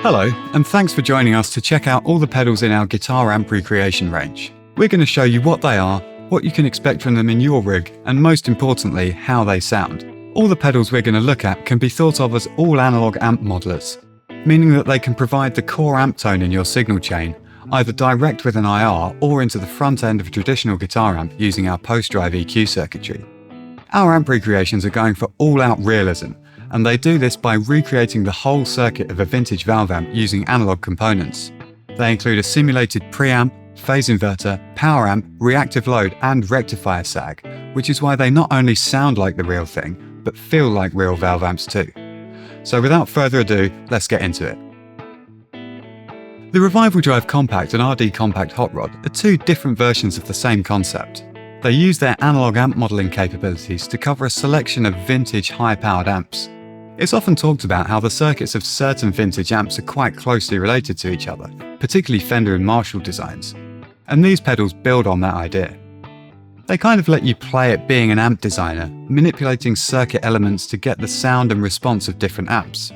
Hello, and thanks for joining us to check out all the pedals in our guitar amp recreation range. We're going to show you what they are, what you can expect from them in your rig, and most importantly, how they sound. All the pedals we're going to look at can be thought of as all-analog amp modelers, meaning that they can provide the core amp tone in your signal chain, either direct with an IR or into the front end of a traditional guitar amp using our post-drive EQ circuitry. Our amp recreations are going for all-out realism, and they do this by recreating the whole circuit of a vintage valve amp using analog components. They include a simulated preamp, phase inverter, power amp, reactive load and rectifier sag, which is why they not only sound like the real thing, but feel like real valve amps too. So without further ado, let's get into it. The RevivalDRIVE Compact and RD Compact Hot Rod are two different versions of the same concept. They use their analog amp modelling capabilities to cover a selection of vintage high-powered amps. It's often talked about how the circuits of certain vintage amps are quite closely related to each other, particularly Fender and Marshall designs. And these pedals build on that idea. They kind of let you play at being an amp designer, manipulating circuit elements to get the sound and response of different amps.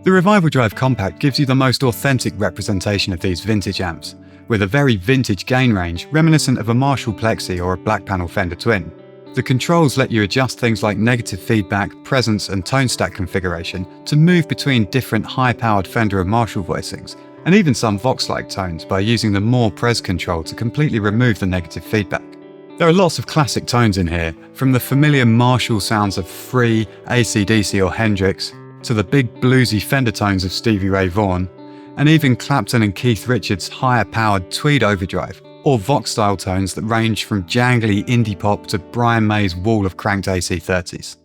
The RevivalDRIVE Compact gives you the most authentic representation of these vintage amps, with a very vintage gain range reminiscent of a Marshall Plexi or a black panel Fender Twin. The controls let you adjust things like negative feedback, presence and tone stack configuration to move between different high-powered Fender and Marshall voicings, and even some Vox-like tones by using the More Pres control to completely remove the negative feedback. There are lots of classic tones in here, from the familiar Marshall sounds of Free, AC/DC or Hendrix, to the big bluesy Fender tones of Stevie Ray Vaughan, and even Clapton and Keith Richards' higher-powered Tweed overdrive, or Vox-style tones that range from jangly indie pop to Brian May's wall of cranked AC30s.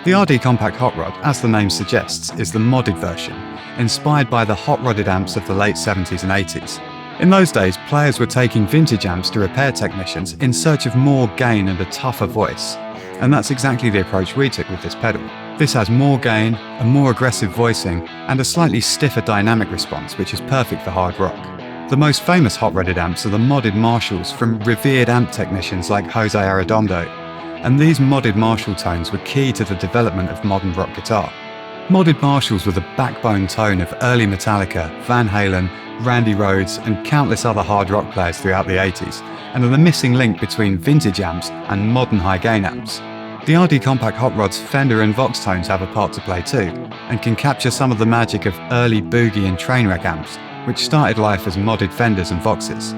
The RD Compact Hot Rod, as the name suggests, is the modded version, inspired by the hot-rodded amps of the late 70s and 80s. In those days, players were taking vintage amps to repair technicians in search of more gain and a tougher voice, and that's exactly the approach we took with this pedal. This has more gain, a more aggressive voicing, and a slightly stiffer dynamic response, which is perfect for hard rock. The most famous hot-rodded amps are the modded Marshalls from revered amp technicians like Jose Arredondo, and these modded Marshall tones were key to the development of modern rock guitar. Modded Marshalls were the backbone tone of early Metallica, Van Halen, Randy Rhoads and countless other hard rock players throughout the 80s, and are the missing link between vintage amps and modern high-gain amps. The RD Compact Hot Rod's Fender and Vox tones have a part to play too, and can capture some of the magic of early Boogie and Trainwreck amps, which started life as modded Fenders and Voxes.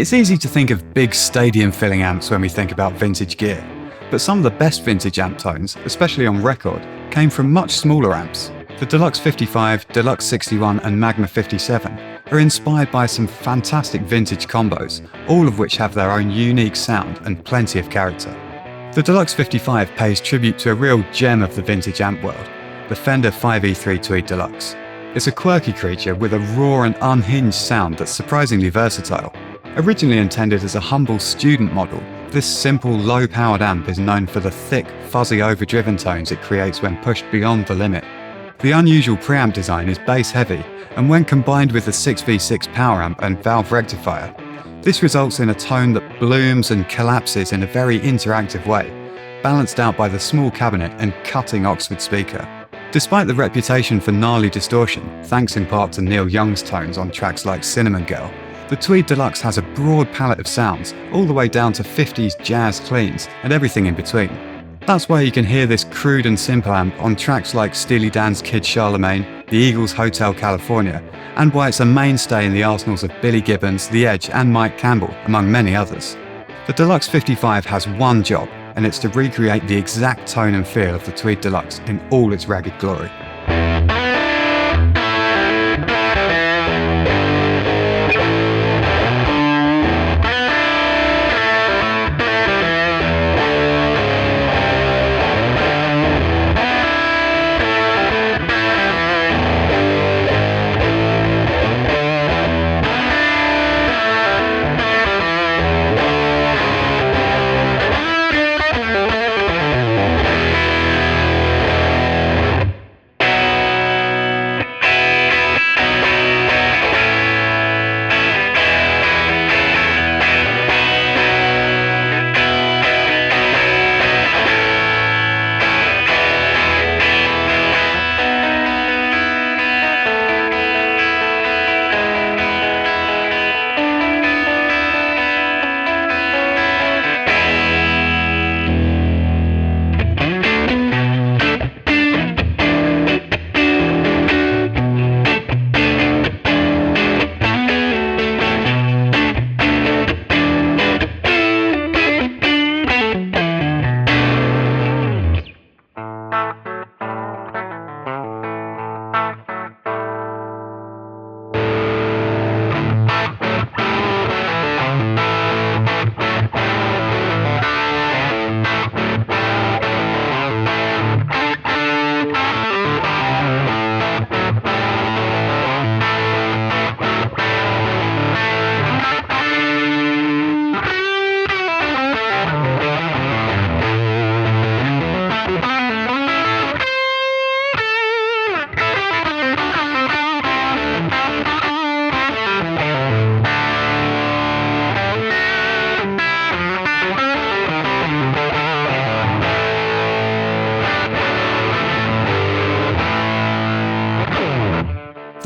It's easy to think of big stadium-filling amps when we think about vintage gear, but some of the best vintage amp tones, especially on record, came from much smaller amps. The Deluxe 55, Deluxe 61 and Magma 57 are inspired by some fantastic vintage combos, all of which have their own unique sound and plenty of character. The Deluxe 55 pays tribute to a real gem of the vintage amp world, the Fender 5E3 Tweed Deluxe. It's a quirky creature with a raw and unhinged sound that's surprisingly versatile. Originally intended as a humble student model, this simple, low-powered amp is known for the thick, fuzzy overdriven tones it creates when pushed beyond the limit. The unusual preamp design is bass-heavy, and when combined with the 6v6 power amp and valve rectifier, this results in a tone that blooms and collapses in a very interactive way, balanced out by the small cabinet and cutting Oxford speaker. Despite the reputation for gnarly distortion, thanks in part to Neil Young's tones on tracks like Cinnamon Girl, the Tweed Deluxe has a broad palette of sounds, all the way down to 50s jazz cleans and everything in between. That's why you can hear this crude and simple amp on tracks like Steely Dan's Kid Charlemagne, the Eagles' Hotel California, and why it's a mainstay in the arsenals of Billy Gibbons, The Edge and Mike Campbell, among many others. The Deluxe 55 has one job, and it's to recreate the exact tone and feel of the Tweed Deluxe in all its ragged glory.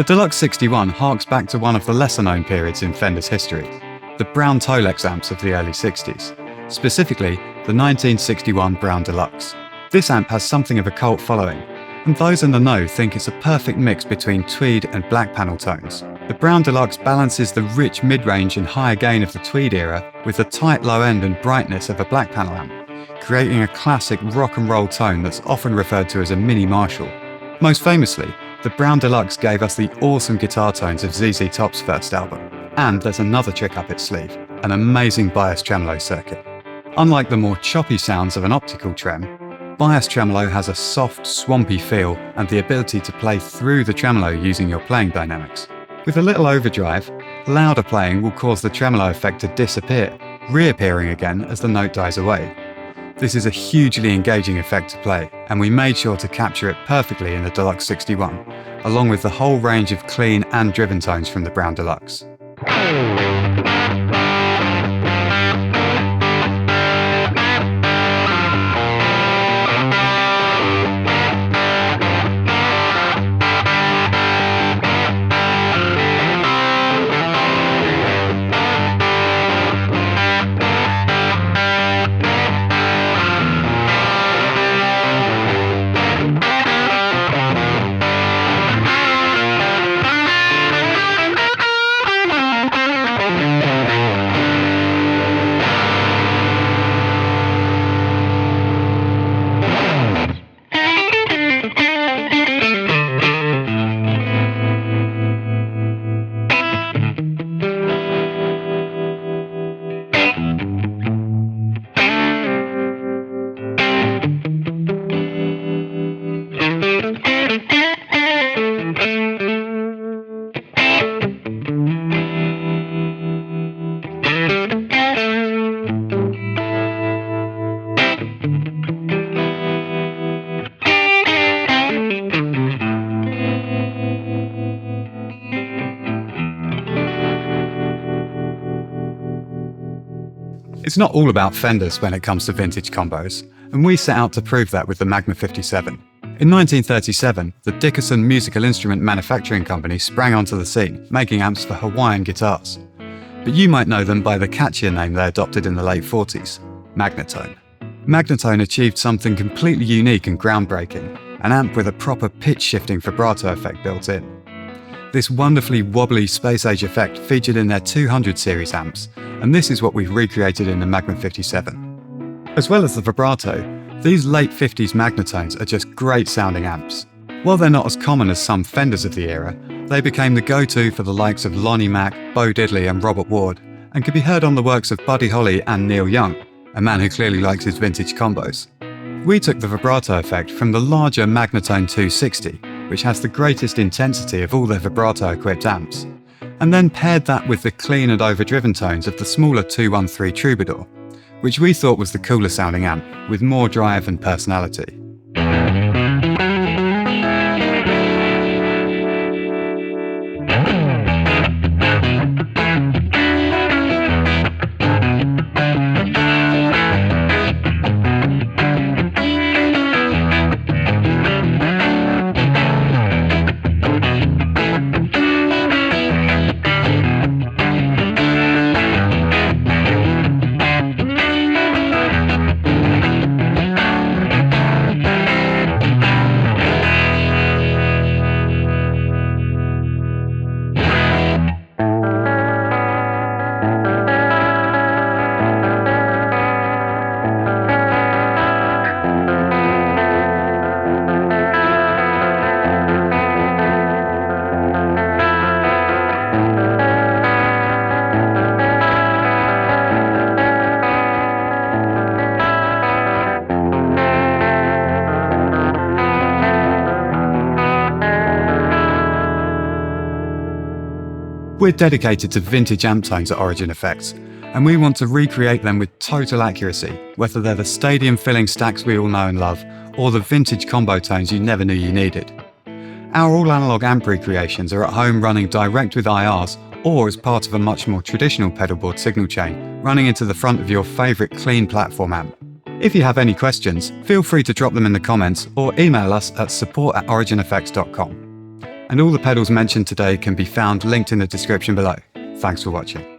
The Deluxe 61 harks back to one of the lesser-known periods in Fender's history, the Brown Tolex amps of the early 60s, specifically the 1961 Brown Deluxe. This amp has something of a cult following, and those in the know think it's a perfect mix between tweed and black panel tones. The Brown Deluxe balances the rich mid-range and higher gain of the Tweed era with the tight low end and brightness of a black panel amp, creating a classic rock and roll tone that's often referred to as a mini Marshall. Most famously, the Brown Deluxe gave us the awesome guitar tones of ZZ Top's first album. And there's another trick up its sleeve, an amazing bias tremolo circuit. Unlike the more choppy sounds of an optical trem, bias tremolo has a soft, swampy feel and the ability to play through the tremolo using your playing dynamics. With a little overdrive, louder playing will cause the tremolo effect to disappear, reappearing again as the note dies away. This is a hugely engaging effect to play, and we made sure to capture it perfectly in the Deluxe 61, along with the whole range of clean and driven tones from the Brown Deluxe. It's not all about Fenders when it comes to vintage combos, and we set out to prove that with the Magma 57. In 1937, the Dickerson Musical Instrument Manufacturing Company sprang onto the scene, making amps for Hawaiian guitars. But you might know them by the catchier name they adopted in the late 40s, Magnatone. Magnatone achieved something completely unique and groundbreaking, an amp with a proper pitch-shifting vibrato effect built in. This wonderfully wobbly space-age effect featured in their 200 series amps, and this is what we've recreated in the Magma 57. As well as the vibrato, these late 50s Magnatones are just great sounding amps. While they're not as common as some Fenders of the era, they became the go-to for the likes of Lonnie Mack, Bo Diddley and Robert Ward, and could be heard on the works of Buddy Holly and Neil Young, a man who clearly likes his vintage combos. We took the vibrato effect from the larger Magnatone 260, which has the greatest intensity of all their vibrato-equipped amps, and then paired that with the clean and overdriven tones of the smaller 213 Troubadour, which we thought was the cooler sounding amp, with more drive and personality. We're dedicated to vintage amp tones at Origin Effects, and we want to recreate them with total accuracy, whether they're the stadium-filling stacks we all know and love, or the vintage combo tones you never knew you needed. Our all-analog amp recreations are at home running direct with IRs, or as part of a much more traditional pedalboard signal chain, running into the front of your favourite clean platform amp. If you have any questions, feel free to drop them in the comments or email us at support@origineffects.com. And all the pedals mentioned today can be found linked in the description below. Thanks for watching.